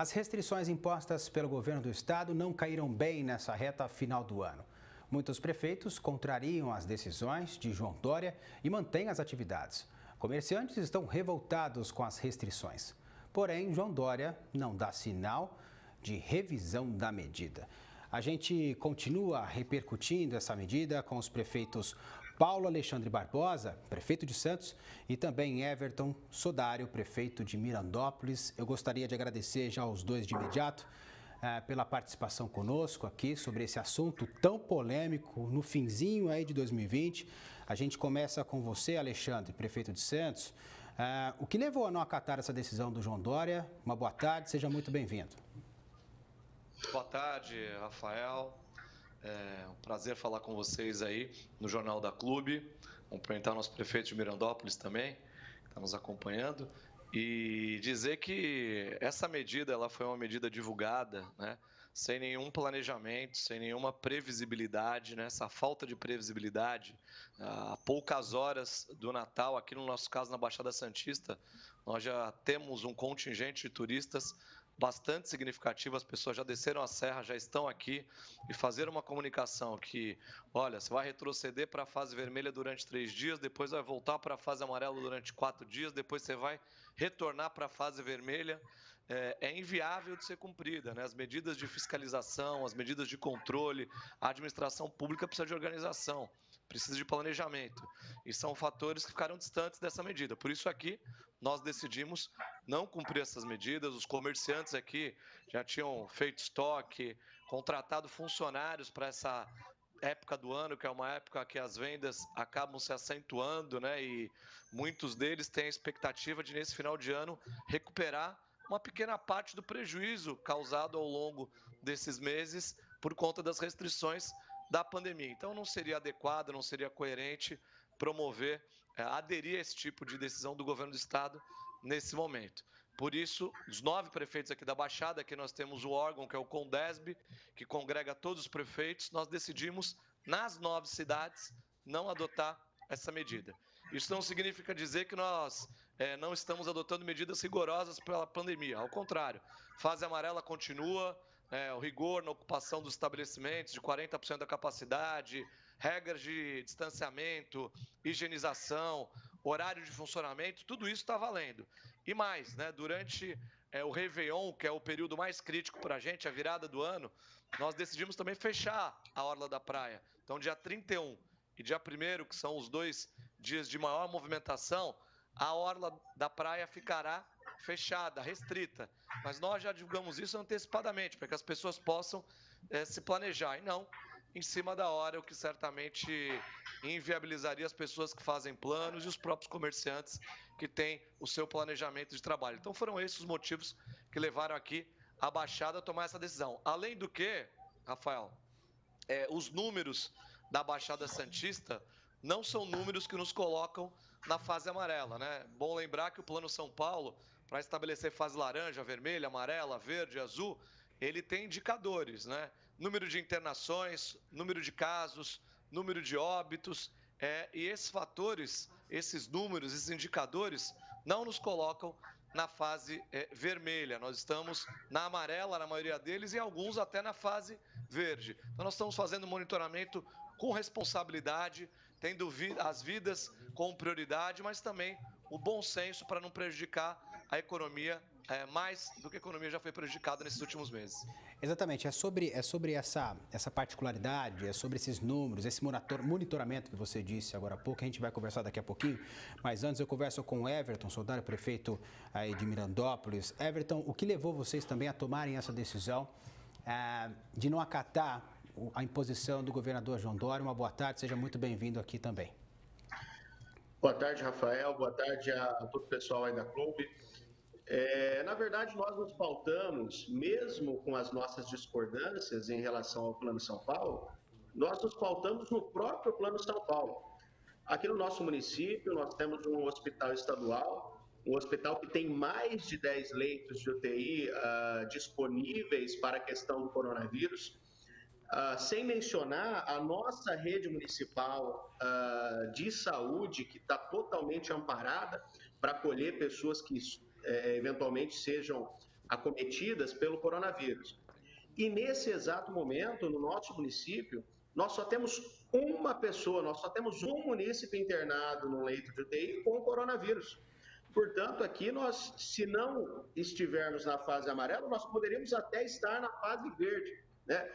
As restrições impostas pelo governo do estado não caíram bem nessa reta final do ano. Muitos prefeitos contrariam as decisões de João Dória e mantêm as atividades. Comerciantes estão revoltados com as restrições. Porém, João Dória não dá sinal de revisão da medida. A gente continua repercutindo essa medida com os prefeitos Paulo Alexandre Barbosa, prefeito de Santos, e também Everton Sodário, prefeito de Mirandópolis. Eu gostaria de agradecer já aos dois de imediato pela participação conosco aqui sobre esse assunto tão polêmico no finzinho aí de 2020. A gente começa com você, Alexandre, prefeito de Santos. O que levou a não acatar essa decisão do João Dória? Uma boa tarde, seja muito bem-vindo. Boa tarde, Rafael. É um prazer falar com vocês aí no Jornal da Clube. Cumprimentar o nosso prefeito de Mirandópolis também, que está nos acompanhando. E dizer que essa medida ela foi uma medida divulgada, né, sem nenhum planejamento, sem nenhuma previsibilidade, né, essa falta de previsibilidade. Há poucas horas do Natal, aqui no nosso caso na Baixada Santista, nós já temos um contingente de turistas bastante significativo, as pessoas já desceram a serra, já estão aqui, e fazer uma comunicação que, olha, você vai retroceder para a fase vermelha durante 3 dias, depois vai voltar para a fase amarela durante 4 dias, depois você vai retornar para a fase vermelha, é inviável de ser cumprida, né? As medidas de fiscalização, as medidas de controle, a administração pública precisa de organização, precisa de planejamento, e são fatores que ficaram distantes dessa medida. Por isso aqui nós decidimos não cumprir essas medidas. Os comerciantes aqui já tinham feito estoque, contratado funcionários para essa época do ano, que é uma época que as vendas acabam se acentuando, né? E muitos deles têm a expectativa de, nesse final de ano, recuperar uma pequena parte do prejuízo causado ao longo desses meses por conta das restrições da pandemia. Então, não seria adequado, não seria coerente promover, aderir a esse tipo de decisão do governo do estado nesse momento. Por isso, os 9 prefeitos aqui da Baixada, que nós temos o órgão que é o CONDESB, que congrega todos os prefeitos, nós decidimos, nas 9 cidades, não adotar essa medida. Isso não significa dizer que nós não estamos adotando medidas rigorosas pela pandemia. Ao contrário, fase amarela continua, o rigor na ocupação dos estabelecimentos de 40% da capacidade, regras de distanciamento, higienização, horário de funcionamento, tudo isso está valendo. E mais, né, durante o Réveillon, que é o período mais crítico para a gente, a virada do ano, nós decidimos também fechar a Orla da Praia. Então, dia 31 e dia 1º, que são os 2 dias de maior movimentação, a Orla da Praia ficará fechada, restrita. Mas nós já divulgamos isso antecipadamente, para que as pessoas possam se planejar, e não em cima da hora, o que certamente inviabilizaria as pessoas que fazem planos e os próprios comerciantes que têm o seu planejamento de trabalho. Então foram esses os motivos que levaram aqui a Baixada a tomar essa decisão. Além do que, Rafael, os números da Baixada Santista não são números que nos colocam na fase amarela, né? Bom lembrar que o Plano São Paulo, para estabelecer fase laranja, vermelha, amarela, verde, azul, ele tem indicadores, né? Número de internações, número de casos, número de óbitos, e esses fatores, esses números, esses indicadores não nos colocam na fase vermelha. Nós estamos na amarela, na maioria deles, e alguns até na fase verde. Então, nós estamos fazendo monitoramento com responsabilidade, tendo as vidas com prioridade, mas também o bom senso para não prejudicar a economia mais do que a economia já foi prejudicada nesses últimos meses. Exatamente, é sobre essa particularidade, é sobre esses números, esse monitoramento que você disse agora há pouco, a gente vai conversar daqui a pouquinho, mas antes eu converso com o Everton Sodário, prefeito aí de Mirandópolis. Everton, o que levou vocês também a tomarem essa decisão de não acatar a imposição do governador João Dória? Uma boa tarde, seja muito bem-vindo aqui também. Boa tarde, Rafael, boa tarde a todo o pessoal aí da Clube. Na verdade, nós nos pautamos, mesmo com as nossas discordâncias em relação ao Plano São Paulo, nós nos pautamos no próprio Plano São Paulo. Aqui no nosso município, nós temos um hospital estadual, um hospital que tem mais de 10 leitos de UTI disponíveis para a questão do coronavírus, sem mencionar a nossa rede municipal de saúde, que está totalmente amparada para acolher pessoas que eventualmente sejam acometidas pelo coronavírus. E nesse exato momento, no nosso município, nós só temos uma pessoa, nós só temos um munícipe internado no leito de UTI com coronavírus. Portanto, aqui nós, se não estivermos na fase amarela, nós poderíamos até estar na fase verde, né?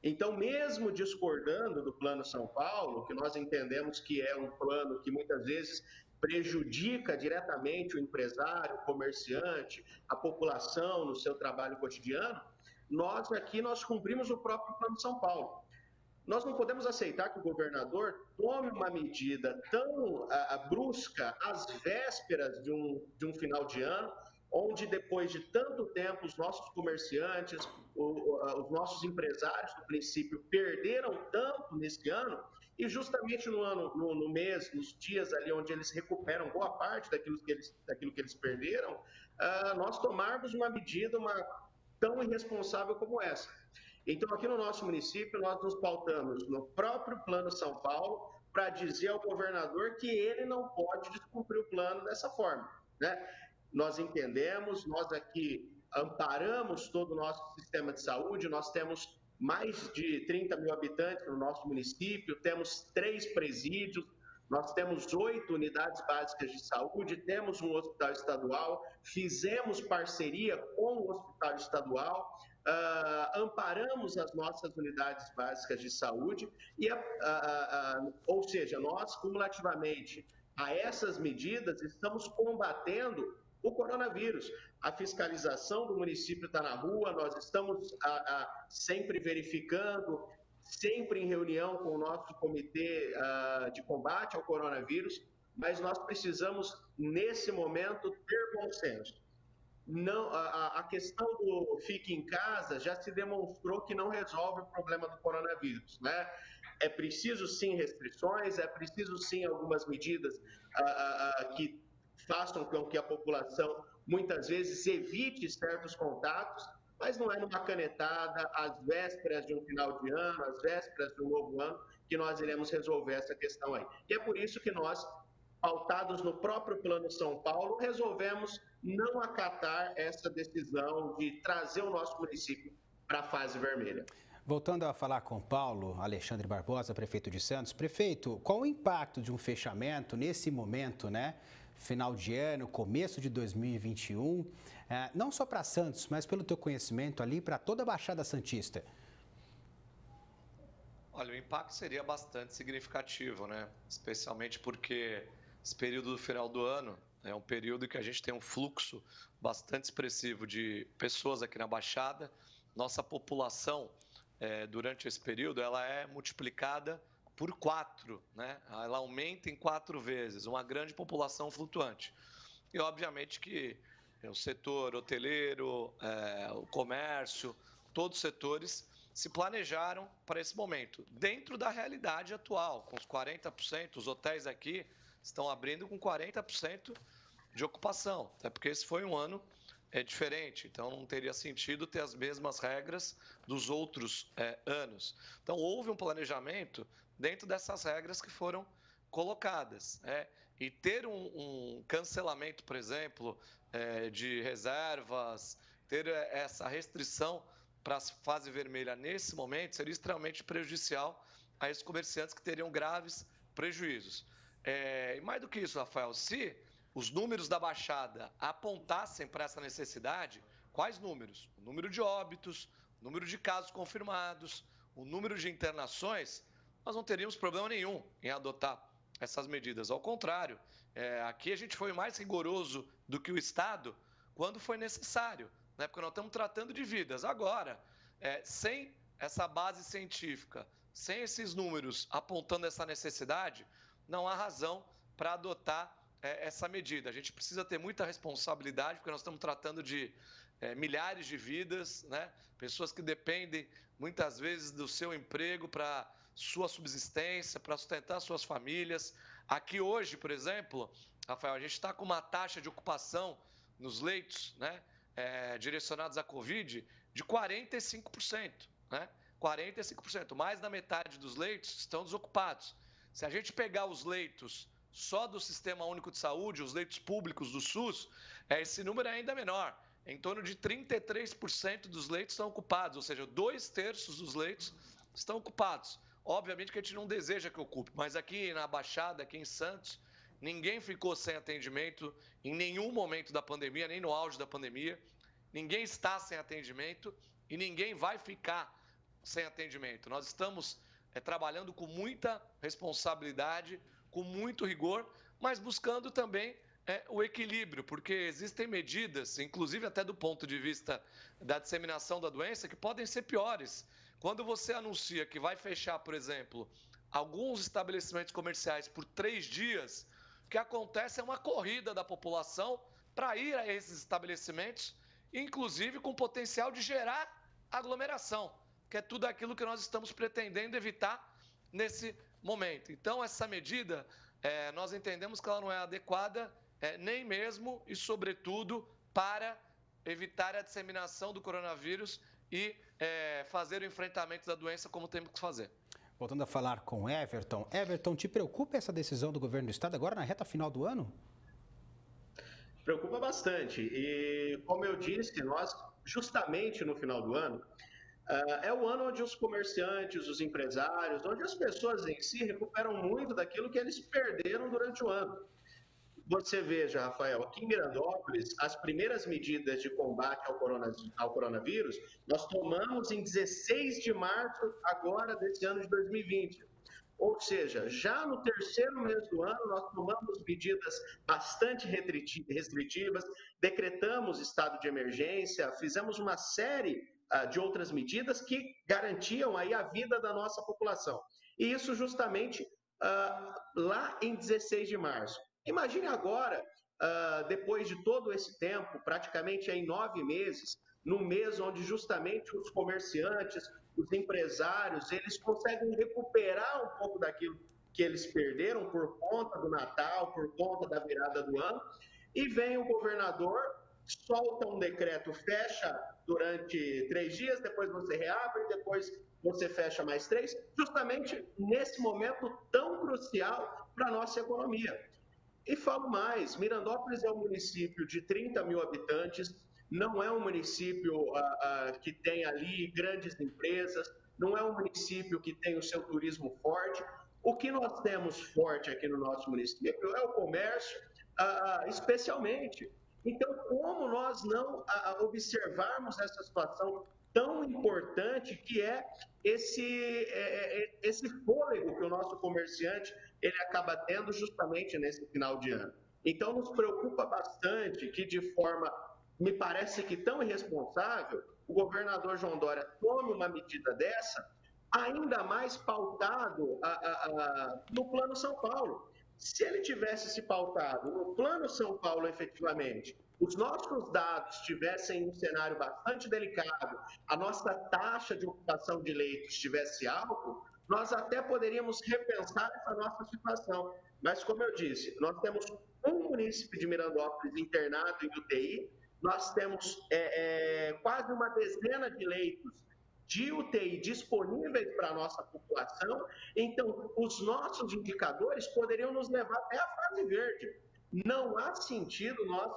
Então, mesmo discordando do Plano São Paulo, que nós entendemos que é um plano que muitas vezes prejudica diretamente o empresário, o comerciante, a população no seu trabalho cotidiano, nós cumprimos o próprio Plano São Paulo. Nós não podemos aceitar que o governador tome uma medida tão brusca às vésperas de um final de ano, onde depois de tanto tempo os nossos comerciantes, os nossos empresários do princípio perderam tanto nesse ano, e justamente no mês, nos dias ali onde eles recuperam boa parte daquilo que eles perderam, nós tomarmos uma medida tão irresponsável como essa. Então, aqui no nosso município, nós nos pautamos no próprio Plano São Paulo para dizer ao governador que ele não pode descumprir o plano dessa forma, né? Nós entendemos, nós aqui amparamos todo o nosso sistema de saúde, nós temos mais de 30 mil habitantes no nosso município, temos 3 presídios, nós temos 8 unidades básicas de saúde, temos um hospital estadual, fizemos parceria com o hospital estadual, amparamos as nossas unidades básicas de saúde, ou seja, nós, cumulativamente a essas medidas, estamos combatendo o coronavírus. A fiscalização do município está na rua, nós estamos sempre verificando, sempre em reunião com o nosso comitê de combate ao coronavírus, mas nós precisamos, nesse momento, ter bom senso. Não, a questão do fique em casa já se demonstrou que não resolve o problema do coronavírus, né? É preciso sim restrições, é preciso sim algumas medidas que façam com que a população muitas vezes evite certos contatos, mas não é numa canetada, às vésperas de um final de ano, às vésperas de um novo ano, que nós iremos resolver essa questão aí. E é por isso que nós, pautados no próprio Plano São Paulo, resolvemos não acatar essa decisão de trazer o nosso município para a fase vermelha. Voltando a falar com Paulo Alexandre Barbosa, prefeito de Santos. Prefeito, qual o impacto de um fechamento nesse momento, né? Final de ano, começo de 2021, não só para Santos, mas pelo teu conhecimento ali, para toda a Baixada Santista? Olha, o impacto seria bastante significativo, né? Especialmente porque esse período do final do ano é um período que a gente tem um fluxo bastante expressivo de pessoas aqui na Baixada. Nossa população, durante esse período, ela é multiplicada por 4, né? Ela aumenta em 4 vezes, uma grande população flutuante. E, obviamente, que o setor hoteleiro, o comércio, todos os setores se planejaram para esse momento, dentro da realidade atual, com os 40%, os hotéis aqui estão abrindo com 40% de ocupação, até porque esse foi um ano diferente, então não teria sentido ter as mesmas regras dos outros anos. Então, houve um planejamento dentro dessas regras que foram colocadas, e ter um cancelamento, por exemplo, de reservas, ter essa restrição para a fase vermelha nesse momento seria extremamente prejudicial a esses comerciantes que teriam graves prejuízos. E mais do que isso, Rafael, se os números da Baixada apontassem para essa necessidade, quais números? O número de óbitos, o número de casos confirmados, o número de internações, nós não teríamos problema nenhum em adotar essas medidas. Ao contrário, aqui a gente foi mais rigoroso do que o Estado quando foi necessário, né? Porque nós estamos tratando de vidas. Agora, sem essa base científica, sem esses números apontando essa necessidade, não há razão para adotar essa medida. A gente precisa ter muita responsabilidade, porque nós estamos tratando de milhares de vidas, né? Pessoas que dependem muitas vezes do seu emprego para sua subsistência, para sustentar suas famílias. Aqui hoje, por exemplo, Rafael, a gente está com uma taxa de ocupação nos leitos, né, direcionados à Covid de 45%, né? 45%, mais da metade dos leitos estão desocupados. Se a gente pegar os leitos só do Sistema Único de Saúde, os leitos públicos do SUS, esse número é ainda menor, em torno de 33% dos leitos estão ocupados, ou seja, 2/3 dos leitos estão ocupados. Obviamente que a gente não deseja que ocupe, mas aqui na Baixada, aqui em Santos, ninguém ficou sem atendimento em nenhum momento da pandemia, nem no auge da pandemia. Ninguém está sem atendimento e ninguém vai ficar sem atendimento. Nós estamos trabalhando com muita responsabilidade, com muito rigor, mas buscando também o equilíbrio, porque existem medidas, inclusive até do ponto de vista da disseminação da doença, que podem ser piores. Quando você anuncia que vai fechar, por exemplo, alguns estabelecimentos comerciais por 3 dias, o que acontece é uma corrida da população para ir a esses estabelecimentos, inclusive com potencial de gerar aglomeração, que é tudo aquilo que nós estamos pretendendo evitar nesse momento. Então, essa medida, nós entendemos que ela não é adequada, nem mesmo e, sobretudo, para evitar a disseminação do coronavírus e fazer o enfrentamento da doença como temos que fazer. Voltando a falar com Everton. Everton, te preocupa essa decisão do governo do estado agora na reta final do ano? Preocupa bastante. E, como eu disse, nós, justamente no final do ano, é o ano onde os comerciantes, os empresários, onde as pessoas em si recuperam muito daquilo que eles perderam durante o ano. Você veja, Rafael, aqui em Mirandópolis, as primeiras medidas de combate ao coronavírus, nós tomamos em 16 de março agora desse ano de 2020. Ou seja, já no terceiro mês do ano, nós tomamos medidas bastante restritivas, decretamos estado de emergência, fizemos uma série de outras medidas que garantiam aí a vida da nossa população. E isso justamente lá em 16 de março. Imagine agora, depois de todo esse tempo, praticamente em 9 meses, num mês onde justamente os comerciantes, os empresários, eles conseguem recuperar um pouco daquilo que eles perderam por conta do Natal, por conta da virada do ano, e vem o governador, solta um decreto, fecha durante 3 dias, depois você reabre, depois você fecha mais 3, justamente nesse momento tão crucial para a nossa economia. E falo mais, Mirandópolis é um município de 30 mil habitantes, não é um município que tem ali grandes empresas, não é um município que tem o seu turismo forte. O que nós temos forte aqui no nosso município é o comércio, especialmente. Então, como nós não observarmos essa situação tão importante que é esse fôlego que o nosso comerciante ele acaba tendo justamente nesse final de ano. Então, nos preocupa bastante que, de forma, me parece que tão irresponsável, o governador João Dória tome uma medida dessa, ainda mais pautado no Plano São Paulo. Se ele tivesse se pautado no Plano São Paulo, efetivamente, os nossos dados tivessem um cenário bastante delicado, a nossa taxa de ocupação de leitos estivesse alta, nós até poderíamos repensar essa nossa situação. Mas, como eu disse, nós temos um município de Mirandópolis internado em UTI, nós temos quase uma dezena de leitos de UTI disponíveis para a nossa população, então os nossos indicadores poderiam nos levar até a fase verde. Não há sentido nós,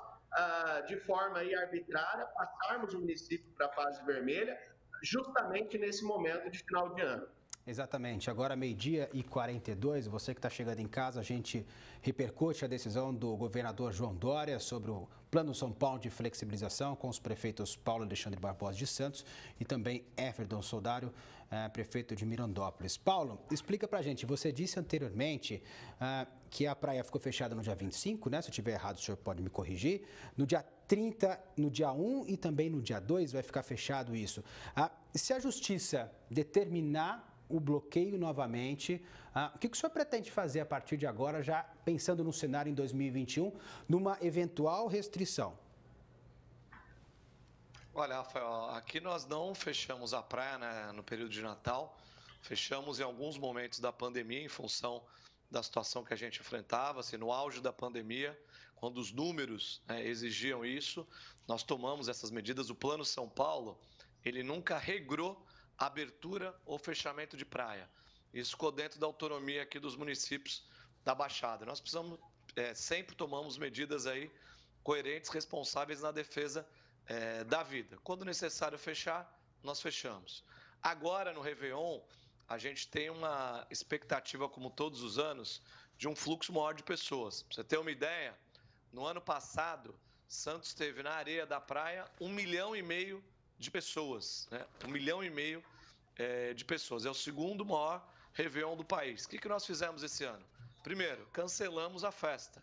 de forma arbitrária, passarmos o município para a fase vermelha, justamente nesse momento de final de ano. Exatamente. Agora, 12h42, você que está chegando em casa, a gente repercute a decisão do governador João Dória sobre o Plano São Paulo de flexibilização com os prefeitos Paulo Alexandre Barbosa de Santos e também Everton Soldário, prefeito de Mirandópolis. Paulo, explica pra gente, você disse anteriormente que a praia ficou fechada no dia 25, né? Se eu estiver errado, o senhor pode me corrigir. No dia 30, no dia 1 e também no dia 2 vai ficar fechado isso. Se a justiça determinar o bloqueio novamente, o que o senhor pretende fazer a partir de agora, já pensando no cenário em 2021, numa eventual restrição? Olha, Rafael, aqui nós não fechamos a praia, né, no período de Natal, fechamos em alguns momentos da pandemia em função da situação que a gente enfrentava, assim, no auge da pandemia, quando os números, né, exigiam isso, nós tomamos essas medidas. O Plano São Paulo, ele nunca regrou abertura ou fechamento de praia. Isso ficou dentro da autonomia aqui dos municípios da Baixada. Nós precisamos, sempre tomamos medidas aí coerentes, responsáveis na defesa da vida. Quando necessário fechar, nós fechamos. Agora, no Réveillon, a gente tem uma expectativa, como todos os anos, de um fluxo maior de pessoas. Pra você ter uma ideia, no ano passado, Santos teve na areia da praia 1,5 milhão de pessoas, né? 1,5 milhão de pessoas. É o segundo maior Réveillon do país. O que nós fizemos esse ano? Primeiro, cancelamos a festa.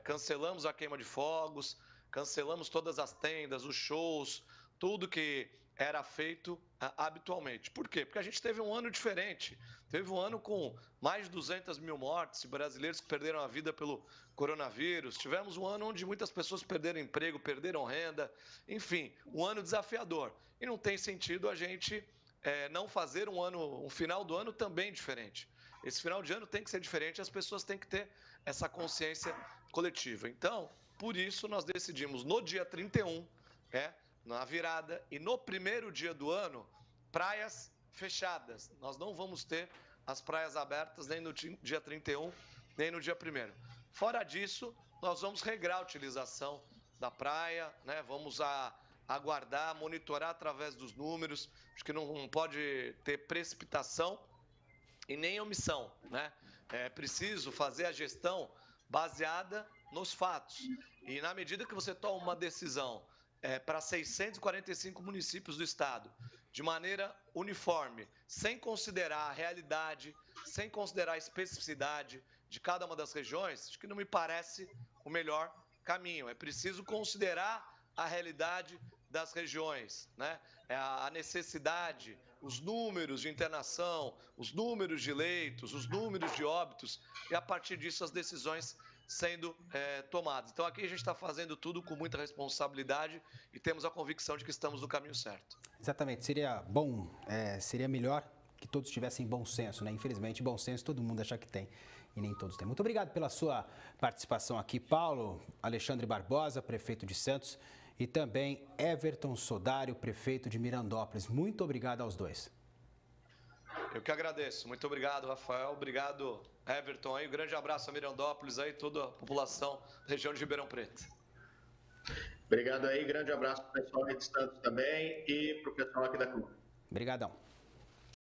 Cancelamos a queima de fogos, cancelamos todas as tendas, os shows, tudo que era feito habitualmente. Por quê? Porque a gente teve um ano diferente. Teve um ano com mais de 200 mil mortes, brasileiros que perderam a vida pelo coronavírus. Tivemos um ano onde muitas pessoas perderam emprego, perderam renda. Enfim, um ano desafiador. E não tem sentido a gente não fazer um final do ano também diferente. Esse final de ano tem que ser diferente, as pessoas têm que ter essa consciência coletiva. Então, por isso, nós decidimos no dia 31, na virada, e no primeiro dia do ano, praias fechadas. Nós não vamos ter as praias abertas nem no dia 31, nem no dia 1º. Fora disso, nós vamos regrar a utilização da praia, né? Vamos aguardar, monitorar através dos números. Acho que não pode ter precipitação e nem omissão, né? É preciso fazer a gestão baseada nos fatos. E na medida que você toma uma decisão para 645 municípios do estado, de maneira uniforme, sem considerar a realidade, sem considerar a especificidade de cada uma das regiões, acho que não me parece o melhor caminho. É preciso considerar a realidade das regiões, né? A necessidade, os números de internação, os números de leitos, os números de óbitos, e a partir disso as decisões sendo tomadas. Então aqui a gente está fazendo tudo com muita responsabilidade e temos a convicção de que estamos no caminho certo. Exatamente, seria bom, seria melhor que todos tivessem bom senso, né? Infelizmente, bom senso todo mundo acha que tem e nem todos têm. Muito obrigado pela sua participação aqui, Paulo. Alexandre Barbosa, prefeito de Santos, e também Everton Sodário, prefeito de Mirandópolis. Muito obrigado aos dois. Eu que agradeço. Muito obrigado, Rafael. Obrigado, Everton. Aí, um grande abraço a Mirandópolis, aí, toda a população da região de Ribeirão Preto. Obrigado aí, grande abraço para o pessoal aí de Santos também e para o pessoal aqui da Clube. Obrigadão.